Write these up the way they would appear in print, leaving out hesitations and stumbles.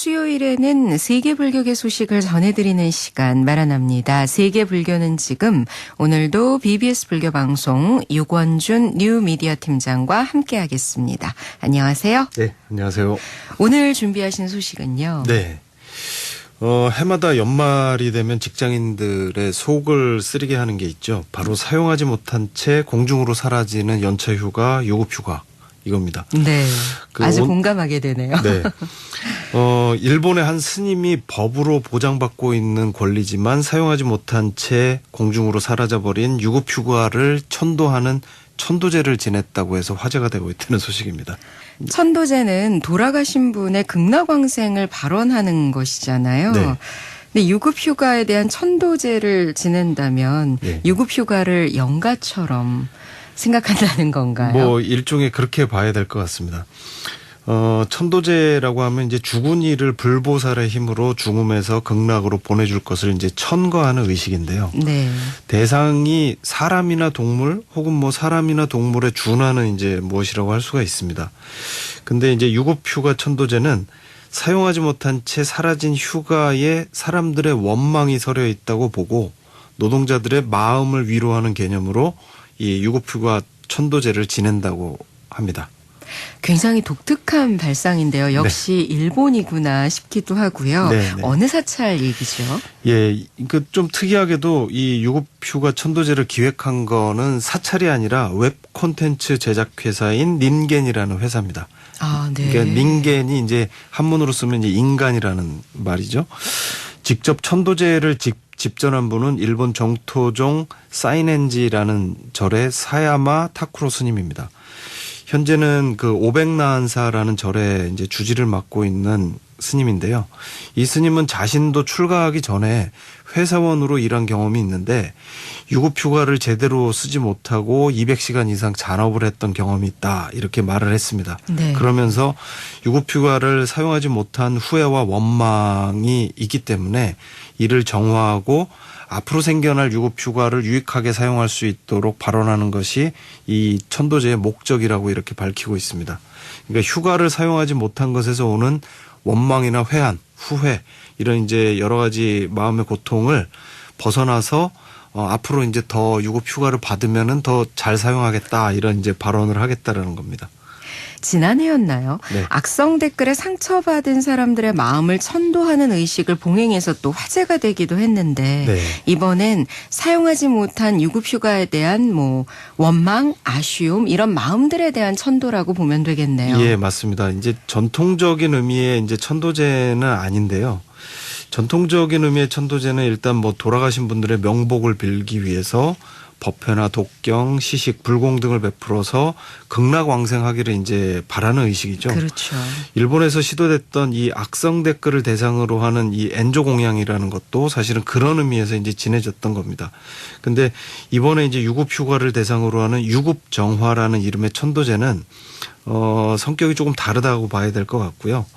수요일에는 세계 불교계 소식을 전해드리는 시간 마련합니다. 세계 불교는 지금 오늘도 BBS 불교 방송 유권준 뉴미디어 팀장과 함께하겠습니다. 안녕하세요. 네, 안녕하세요. 오늘 준비하신 소식은요. 네. 해마다 연말이 되면 직장인들의 속을 쓰리게 하는 게 있죠. 바로 사용하지 못한 채 공중으로 사라지는 연차 휴가, 유급 휴가 이겁니다. 네. 아주 공감하게 되네요. 네. 일본의 한 스님이 법으로 보장받고 있는 권리지만 사용하지 못한 채 공중으로 사라져버린 유급 휴가를 천도하는 천도제를 지냈다고 해서 화제가 되고 있다는 소식입니다. 천도제는 돌아가신 분의 극락왕생을 발언하는 것이잖아요. 네. 근데 유급휴가에 대한 천도제를 지낸다면 네. 유급휴가를 영가처럼 생각한다는 건가요? 뭐 일종의 그렇게 봐야 될 것 같습니다. 천도제라고 하면 이제 죽은 이를 불보살의 힘으로 죽음에서 극락으로 보내줄 것을 이제 천거하는 의식인데요. 네. 대상이 사람이나 동물 혹은 뭐 사람이나 동물에 준하는 이제 무엇이라고 할 수가 있습니다. 근데 이제 유급휴가 천도제는 사용하지 못한 채 사라진 휴가에 사람들의 원망이 서려 있다고 보고 노동자들의 마음을 위로하는 개념으로 이 유급휴가 천도제를 지낸다고 합니다. 굉장히 독특한 발상인데요. 역시 네. 일본이구나 싶기도 하고요. 네, 네. 어느 사찰 얘기죠? 예, 그 좀 특이하게도 이 유급휴가 천도제를 기획한 거는 사찰이 아니라 웹 콘텐츠 제작 회사인 닌겐이라는 회사입니다. 아, 네. 그러니까 닌겐이 이제 한문으로 쓰면 이제 인간이라는 말이죠. 직접 천도제를 집전한 분은 일본 정토종 사이넨지라는 절의 사야마 타쿠로 스님입니다. 현재는 그 오백나한사라는 절의 이제 주지를 맡고 있는 스님인데요. 이 스님은 자신도 출가하기 전에 회사원으로 일한 경험이 있는데 유급휴가를 제대로 쓰지 못하고 200시간 이상 잔업을 했던 경험이 있다 이렇게 말을 했습니다. 네. 그러면서 유급휴가를 사용하지 못한 후회와 원망이 있기 때문에 이를 정화하고 앞으로 생겨날 유급휴가를 유익하게 사용할 수 있도록 발언하는 것이 이 천도제의 목적이라고 이렇게 밝히고 있습니다. 그러니까 휴가를 사용하지 못한 것에서 오는 원망이나 회한, 후회 이런 이제 여러 가지 마음의 고통을 벗어나서 앞으로 이제 더 유급휴가를 받으면은 더 잘 사용하겠다 이런 이제 발언을 하겠다라는 겁니다. 지난해였나요? 네. 악성 댓글에 상처받은 사람들의 마음을 천도하는 의식을 봉행해서 또 화제가 되기도 했는데 네. 이번엔 사용하지 못한 유급휴가에 대한 뭐 원망, 아쉬움 이런 마음들에 대한 천도라고 보면 되겠네요. 예, 맞습니다. 이제 전통적인 의미의 이제 천도제는 아닌데요. 전통적인 의미의 천도제는 일단 뭐 돌아가신 분들의 명복을 빌기 위해서 법회나 독경, 시식, 불공 등을 베풀어서 극락왕생하기를 이제 바라는 의식이죠. 그렇죠. 일본에서 시도됐던 이 악성 댓글을 대상으로 하는 이 엔조 공양이라는 것도 사실은 그런 의미에서 이제 지내졌던 겁니다. 근데 이번에 이제 유급휴가를 대상으로 하는 유급정화라는 이름의 천도제는 성격이 조금 다르다고 봐야 될 것 같고요.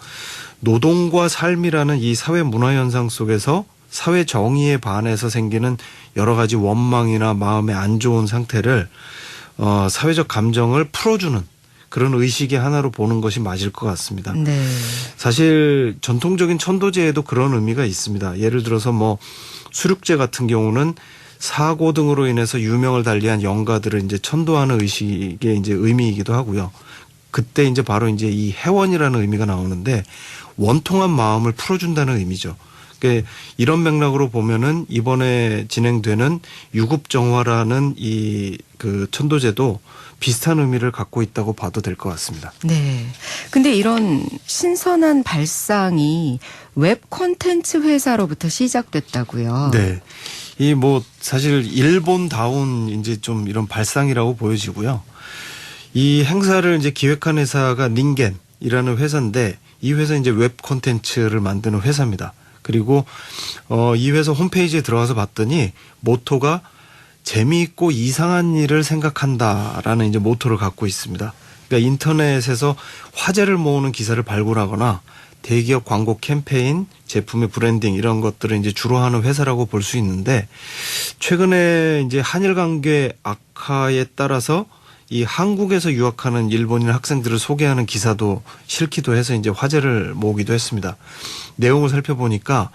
노동과 삶이라는 이 사회 문화 현상 속에서 사회 정의에 반해서 생기는 여러 가지 원망이나 마음의 안 좋은 상태를 사회적 감정을 풀어주는 그런 의식의 하나로 보는 것이 맞을 것 같습니다. 네. 사실 전통적인 천도제에도 그런 의미가 있습니다. 예를 들어서 뭐 수륙제 같은 경우는 사고 등으로 인해서 유명을 달리한 영가들을 이제 천도하는 의식의 이제 의미이기도 하고요. 그때 이제 바로 이제 이 해원이라는 의미가 나오는데 원통한 마음을 풀어준다는 의미죠. 이런 맥락으로 보면은 이번에 진행되는 유급정화라는 이 그 천도제도 비슷한 의미를 갖고 있다고 봐도 될 것 같습니다. 네. 근데 이런 신선한 발상이 웹 콘텐츠 회사로부터 시작됐다고요. 네. 이 뭐 사실 일본다운 이제 좀 이런 발상이라고 보여지고요. 이 행사를 이제 기획한 회사가 닌겐이라는 회사인데 이 회사 이제 웹 콘텐츠를 만드는 회사입니다. 그리고 이 회사 홈페이지에 들어가서 봤더니 모토가 재미있고 이상한 일을 생각한다라는 이제 모토를 갖고 있습니다. 그러니까 인터넷에서 화제를 모으는 기사를 발굴하거나 대기업 광고 캠페인, 제품의 브랜딩 이런 것들을 이제 주로 하는 회사라고 볼 수 있는데 최근에 이제 한일 관계 악화에 따라서 이 한국에서 유학하는 일본인 학생들을 소개하는 기사도 실기도 해서 이제 화제를 모으기도 했습니다. 내용을 살펴보니까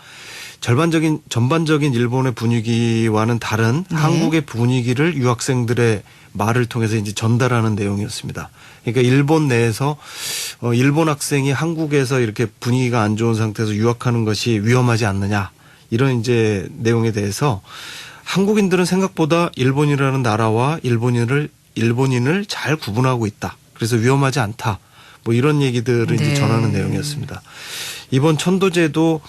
전반적인 일본의 분위기와는 다른 네. 한국의 분위기를 유학생들의 말을 통해서 이제 전달하는 내용이었습니다. 그러니까 일본 내에서 일본 학생이 한국에서 이렇게 분위기가 안 좋은 상태에서 유학하는 것이 위험하지 않느냐, 이런 이제 내용에 대해서 한국인들은 생각보다 일본이라는 나라와 일본인을 잘 구분하고 있다. 그래서 위험하지 않다. 뭐 이런 얘기들을 이제 네. 전하는 내용이었습니다. 이번 천도제도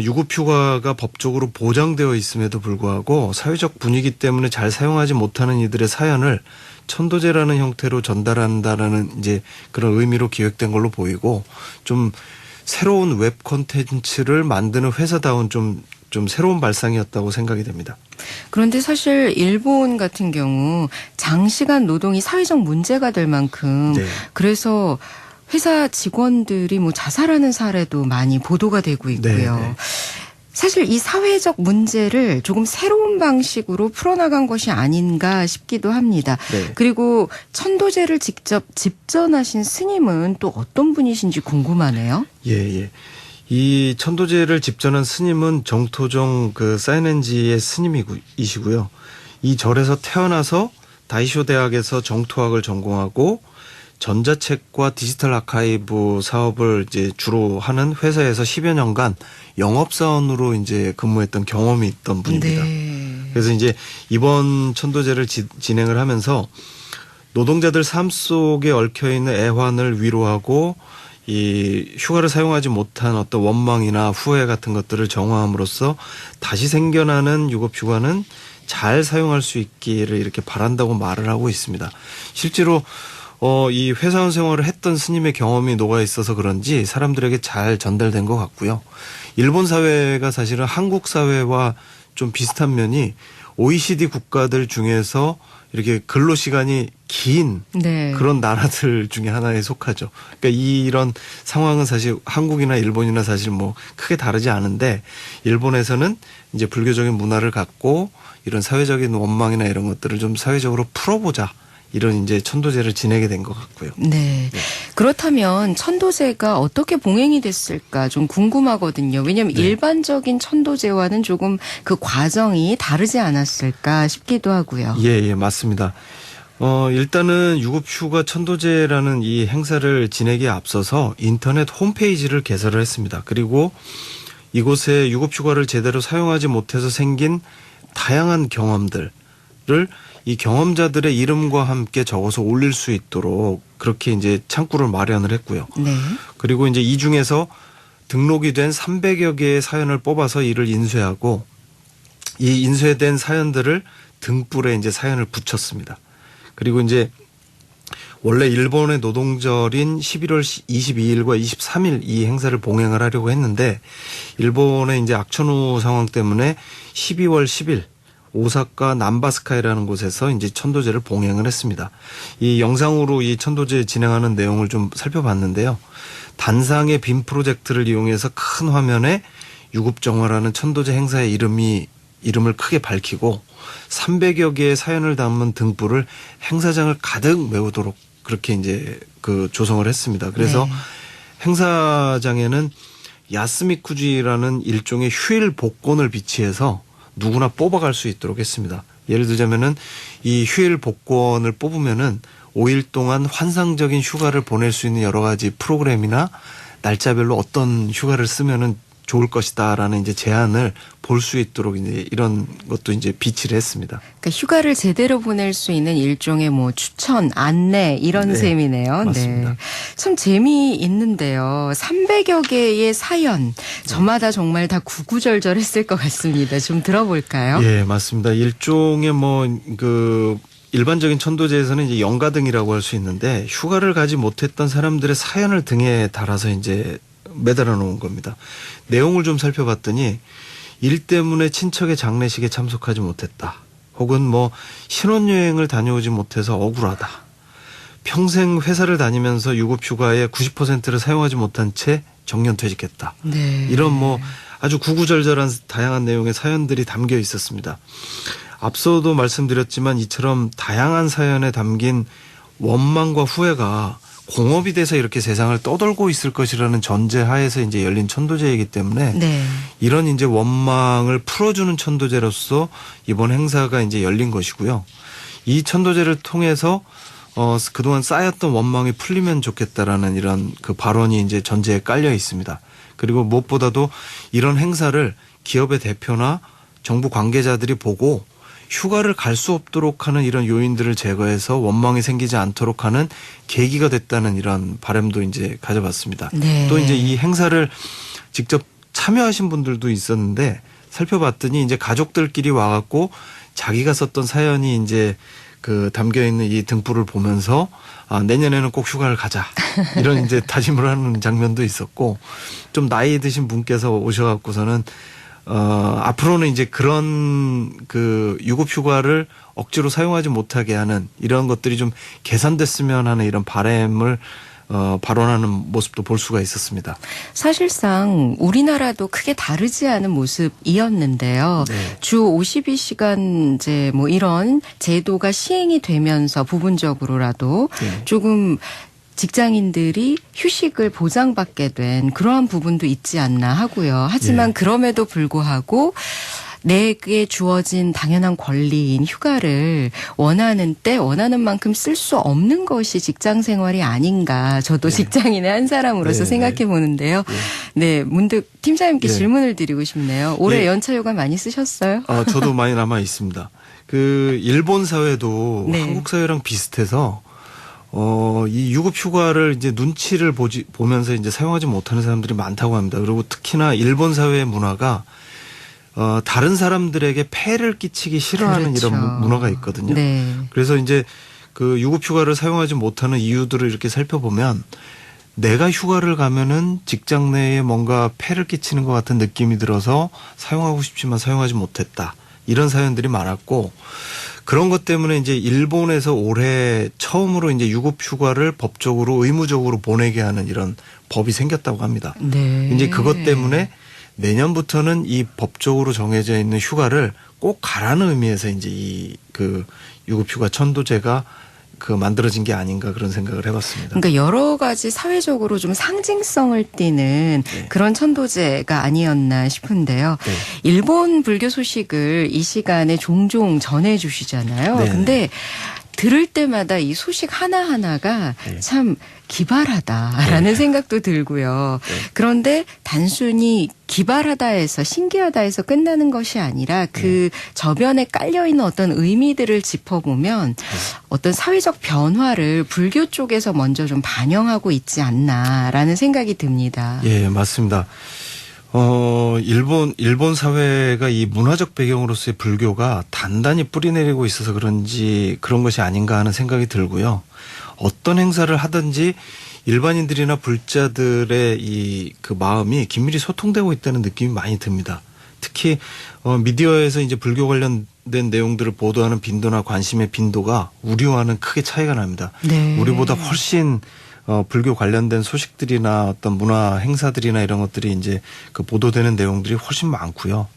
유급휴가가 법적으로 보장되어 있음에도 불구하고 사회적 분위기 때문에 잘 사용하지 못하는 이들의 사연을 천도제라는 형태로 전달한다라는 이제 그런 의미로 기획된 걸로 보이고, 좀 새로운 웹 콘텐츠를 만드는 회사다운 좀 새로운 발상이었다고 생각이 됩니다. 그런데 사실 일본 같은 경우 장시간 노동이 사회적 문제가 될 만큼 네. 그래서 회사 직원들이 뭐 자살하는 사례도 많이 보도가 되고 있고요. 네. 사실 이 사회적 문제를 조금 새로운 방식으로 풀어나간 것이 아닌가 싶기도 합니다. 네. 그리고 천도제를 직접 집전하신 스님은 또 어떤 분이신지 궁금하네요. 예. 이 천도제를 집전한 스님은 정토종 그 사이넨지의 스님이시고요. 이 절에서 태어나서 다이쇼 대학에서 정토학을 전공하고 전자책과 디지털 아카이브 사업을 이제 주로 하는 회사에서 10여 년간 영업사원으로 이제 근무했던 경험이 있던 분입니다. 네. 그래서 이제 이번 천도제를 진행을 하면서 노동자들 삶 속에 얽혀 있는 애환을 위로하고 이 휴가를 사용하지 못한 어떤 원망이나 후회 같은 것들을 정화함으로써 다시 생겨나는 유급휴가는 잘 사용할 수 있기를 이렇게 바란다고 말을 하고 있습니다. 실제로 이 회사원 생활을 했던 스님의 경험이 녹아 있어서 그런지 사람들에게 잘 전달된 것 같고요. 일본 사회가 사실은 한국 사회와 좀 비슷한 면이 OECD 국가들 중에서 이렇게 근로 시간이 긴 네. 그런 나라들 중에 하나에 속하죠. 그러니까 이런 상황은 사실 한국이나 일본이나 사실 뭐 크게 다르지 않은데, 일본에서는 이제 불교적인 문화를 갖고 이런 사회적인 원망이나 이런 것들을 좀 사회적으로 풀어보자, 이런 이제 천도제를 지내게 된 것 같고요. 네. 그렇다면 천도제가 어떻게 봉행이 됐을까 좀 궁금하거든요. 왜냐하면 네. 일반적인 천도제와는 조금 그 과정이 다르지 않았을까 싶기도 하고요. 예, 맞습니다. 일단은 유급휴가 천도제라는 이 행사를 지내기에 앞서서 인터넷 홈페이지를 개설을 했습니다. 그리고 이곳에 유급휴가를 제대로 사용하지 못해서 생긴 다양한 경험들을 이 경험자들의 이름과 함께 적어서 올릴 수 있도록 그렇게 이제 창구를 마련을 했고요. 네. 그리고 이제 이 중에서 등록이 된 300여 개의 사연을 뽑아서 이를 인쇄하고, 이 인쇄된 사연들을 등불에 이제 사연을 붙였습니다. 그리고 이제 원래 일본의 노동절인 11월 22일과 23일 이 행사를 봉행을 하려고 했는데, 일본의 이제 악천후 상황 때문에 12월 10일 오사카 남바스카이라는 곳에서 이제 천도제를 봉행을 했습니다. 이 영상으로 이 천도제 진행하는 내용을 좀 살펴봤는데요. 단상의 빔 프로젝트를 이용해서 큰 화면에 유급정화라는 천도제 행사의 이름을 크게 밝히고 300여 개의 사연을 담은 등불을 행사장을 가득 메우도록 그렇게 이제 그 조성을 했습니다. 그래서 네. 행사장에는 야스미쿠지라는 일종의 휴일 복권을 비치해서 누구나 뽑아갈 수 있도록 했습니다. 예를 들자면은 이 휴일 복권을 뽑으면은 5일 동안 환상적인 휴가를 보낼 수 있는 여러 가지 프로그램이나 날짜별로 어떤 휴가를 쓰면은 좋을 것이다라는 이제 제안을 볼 수 있도록 이제 이런 것도 이제 비치를 했습니다. 그러니까 휴가를 제대로 보낼 수 있는 일종의 뭐 추천, 안내 이런 네, 셈이네요. 맞습니다. 네. 참 재미있는데요. 300여 개의 사연 저마다 정말 다 구구절절했을 것 같습니다. 좀 들어볼까요? 예, 맞습니다. 일종의 뭐 그 일반적인 천도제에서는 이제 영가등이라고 할 수 있는데, 휴가를 가지 못했던 사람들의 사연을 등에 달아서 이제 매달아 놓은 겁니다. 내용을 좀 살펴봤더니 일 때문에 친척의 장례식에 참석하지 못했다. 혹은 뭐 신혼여행을 다녀오지 못해서 억울하다. 평생 회사를 다니면서 유급휴가의 90%를 사용하지 못한 채 정년퇴직했다. 네. 이런 뭐 아주 구구절절한 다양한 내용의 사연들이 담겨 있었습니다. 앞서도 말씀드렸지만 이처럼 다양한 사연에 담긴 원망과 후회가 공업이 돼서 이렇게 세상을 떠돌고 있을 것이라는 전제 하에서 이제 열린 천도제이기 때문에 네. 이런 이제 원망을 풀어주는 천도제로서 이번 행사가 이제 열린 것이고요. 이 천도제를 통해서 그동안 쌓였던 원망이 풀리면 좋겠다라는 이런 그 발언이 이제 전제에 깔려 있습니다. 그리고 무엇보다도 이런 행사를 기업의 대표나 정부 관계자들이 보고 휴가를 갈 수 없도록 하는 이런 요인들을 제거해서 원망이 생기지 않도록 하는 계기가 됐다는 이런 바람도 이제 가져봤습니다. 네. 또 이제 이 행사를 직접 참여하신 분들도 있었는데 살펴봤더니 이제 가족들끼리 와갖고 자기가 썼던 사연이 이제 그 담겨 있는 이 등불을 보면서 내년에는 꼭 휴가를 가자 이런 이제 다짐을 하는 장면도 있었고 좀 나이 드신 분께서 오셔갖고서는 앞으로는 이제 그런 그 유급 휴가를 억지로 사용하지 못하게 하는 이런 것들이 좀 개선됐으면 하는 이런 바람을 발언하는 모습도 볼 수가 있었습니다. 사실상 우리나라도 크게 다르지 않은 모습이었는데요. 네. 주 52시간 이제 뭐 이런 제도가 시행이 되면서 부분적으로라도 네. 조금 직장인들이 휴식을 보장받게 된 그러한 부분도 있지 않나 하고요. 하지만 예. 그럼에도 불구하고 내게 주어진 당연한 권리인 휴가를 원하는 때 원하는 만큼 쓸 수 없는 것이 직장 생활이 아닌가. 저도 네. 직장인의 한 사람으로서 네, 생각해 보는데요. 네, 문득 팀장님께 네. 질문을 드리고 싶네요. 올해 예. 연차 휴가 많이 쓰셨어요? 저도 많이 남아 있습니다. 그 일본 사회도 네. 한국 사회랑 비슷해서 이 유급 휴가를 이제 눈치를 보면서 이제 사용하지 못하는 사람들이 많다고 합니다. 그리고 특히나 일본 사회의 문화가 다른 사람들에게 폐를 끼치기 싫어하는 그렇죠. 이런 문화가 있거든요. 네. 그래서 이제 그 유급 휴가를 사용하지 못하는 이유들을 이렇게 살펴보면 내가 휴가를 가면은 직장 내에 뭔가 폐를 끼치는 것 같은 느낌이 들어서 사용하고 싶지만 사용하지 못했다. 이런 사연들이 많았고 그런 것 때문에 이제 일본에서 올해 처음으로 이제 유급 휴가를 법적으로 의무적으로 보내게 하는 이런 법이 생겼다고 합니다. 네. 이제 그것 때문에 내년부터는 이 법적으로 정해져 있는 휴가를 꼭 가라는 의미에서 이제 이 그 유급 휴가 천도제가 그 만들어진 게 아닌가 그런 생각을 해봤습니다. 그러니까 여러 가지 사회적으로 좀 상징성을 띠는 네. 그런 천도제가 아니었나 싶은데요. 네. 일본 불교 소식을 이 시간에 종종 전해주시잖아요. 네. 근데 들을 때마다 이 소식 하나하나가 네. 참 기발하다라는 생각도 들고요. 네. 그런데 단순히 기발하다 해서 신기하다 해서 끝나는 것이 아니라 그 저변에 깔려있는 어떤 의미들을 짚어보면 어떤 사회적 변화를 불교 쪽에서 먼저 좀 반영하고 있지 않나라는 생각이 듭니다. 예, 맞습니다. 일본 사회가 이 문화적 배경으로서의 불교가 단단히 뿌리내리고 있어서 그런지 그런 것이 아닌가 하는 생각이 들고요. 어떤 행사를 하든지 일반인들이나 불자들의 이 그 마음이 긴밀히 소통되고 있다는 느낌이 많이 듭니다. 특히 미디어에서 이제 불교 관련된 내용들을 보도하는 빈도나 관심의 빈도가 우리와는 크게 차이가 납니다. 네. 우리보다 훨씬 불교 관련된 소식들이나 어떤 문화 행사들이나 이런 것들이 이제 그 보도되는 내용들이 훨씬 많고요.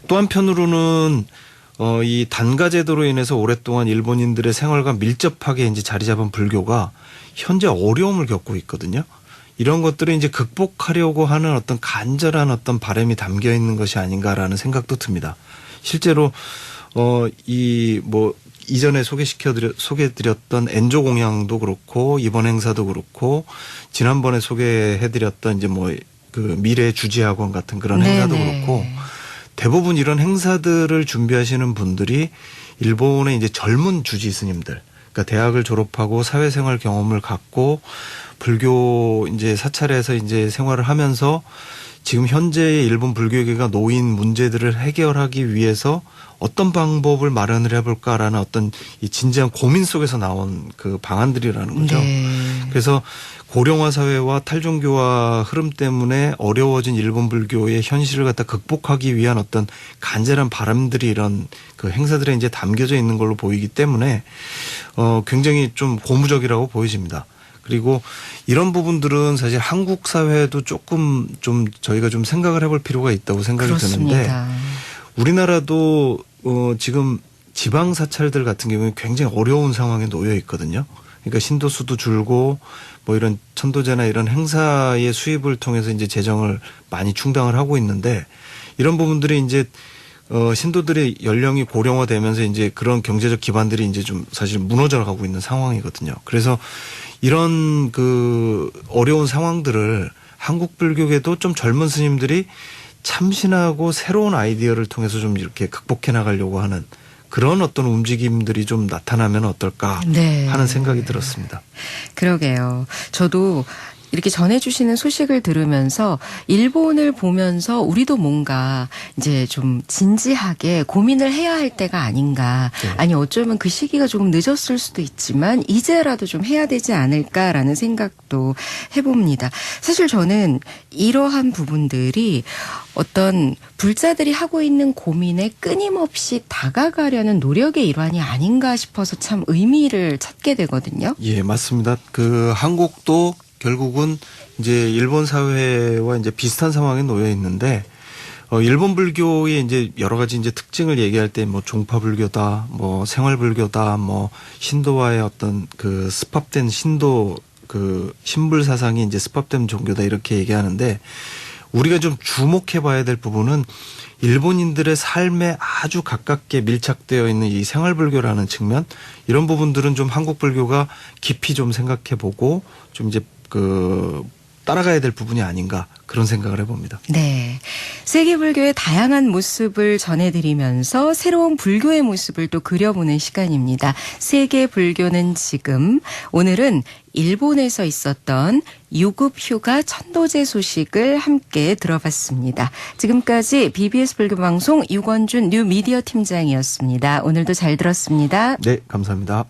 또 한편으로는 이 단가 제도로 인해서 오랫동안 일본인들의 생활과 밀접하게 이제 자리 잡은 불교가 현재 어려움을 겪고 있거든요. 이런 것들을 이제 극복하려고 하는 어떤 간절한 어떤 바람이 담겨 있는 것이 아닌가라는 생각도 듭니다. 실제로 이전에 소개해드렸던 엔조 공양도 그렇고 이번 행사도 그렇고 지난번에 소개해드렸던 이제 그 미래 주지학원 같은 그런 행사도 그렇고 대부분 이런 행사들을 준비하시는 분들이 일본의 이제 젊은 주지 스님들, 그러니까 대학을 졸업하고 사회생활 경험을 갖고 불교 이제 사찰에서 이제 생활을 하면서 지금 현재의 일본 불교계가 놓인 문제들을 해결하기 위해서 어떤 방법을 마련을 해볼까라는 어떤 이 진지한 고민 속에서 나온 그 방안들이라는 거죠. 네. 그래서 고령화 사회와 탈종교화 흐름 때문에 어려워진 일본 불교의 현실을 갖다 극복하기 위한 어떤 간절한 바람들이 이런 그 행사들에 이제 담겨져 있는 걸로 보이기 때문에 굉장히 좀 고무적이라고 보여집니다. 그리고 이런 부분들은 사실 한국 사회도 조금 좀 저희가 좀 생각을 해볼 필요가 있다고 생각이 그렇습니다. 드는데 우리나라도 지금 지방 사찰들 같은 경우에 굉장히 어려운 상황에 놓여 있거든요. 그러니까 신도수도 줄고 뭐 이런 천도제나 이런 행사의 수입을 통해서 이제 재정을 많이 충당을 하고 있는데 이런 부분들이 이제 신도들의 연령이 고령화되면서 이제 그런 경제적 기반들이 이제 좀 사실 무너져 가고 있는 상황이거든요. 그래서 이런 그 어려운 상황들을 한국 불교계도 좀 젊은 스님들이 참신하고 새로운 아이디어를 통해서 좀 이렇게 극복해 나가려고 하는 그런 어떤 움직임들이 좀 나타나면 어떨까 네. 하는 생각이 들었습니다. 그러게요. 저도 이렇게 전해주시는 소식을 들으면서 일본을 보면서 우리도 뭔가 이제 좀 진지하게 고민을 해야 할 때가 아닌가. 네. 아니 어쩌면 그 시기가 조금 늦었을 수도 있지만 이제라도 좀 해야 되지 않을까라는 생각도 해봅니다. 사실 저는 이러한 부분들이 어떤 불자들이 하고 있는 고민에 끊임없이 다가가려는 노력의 일환이 아닌가 싶어서 참 의미를 찾게 되거든요. 예, 맞습니다. 그 한국도 결국은 이제 일본 사회와 이제 비슷한 상황에 놓여 있는데 일본 불교의 이제 여러 가지 이제 특징을 얘기할 때 뭐 종파 불교다, 뭐 생활 불교다, 뭐 신도와의 어떤 그 습합된 신도 그 신불 사상이 이제 습합된 종교다 이렇게 얘기하는데 우리가 좀 주목해 봐야 될 부분은 일본인들의 삶에 아주 가깝게 밀착되어 있는 이 생활 불교라는 측면 이런 부분들은 좀 한국 불교가 깊이 좀 생각해 보고 좀 이제 따라가야 될 부분이 아닌가 그런 생각을 해봅니다. 네. 세계 불교의 다양한 모습을 전해드리면서 새로운 불교의 모습을 또 그려보는 시간입니다. 세계 불교는 지금 오늘은 일본에서 있었던 유급 휴가 천도제 소식을 함께 들어봤습니다. 지금까지 BBS 불교방송 유권준 뉴미디어 팀장이었습니다. 오늘도 잘 들었습니다. 네, 감사합니다.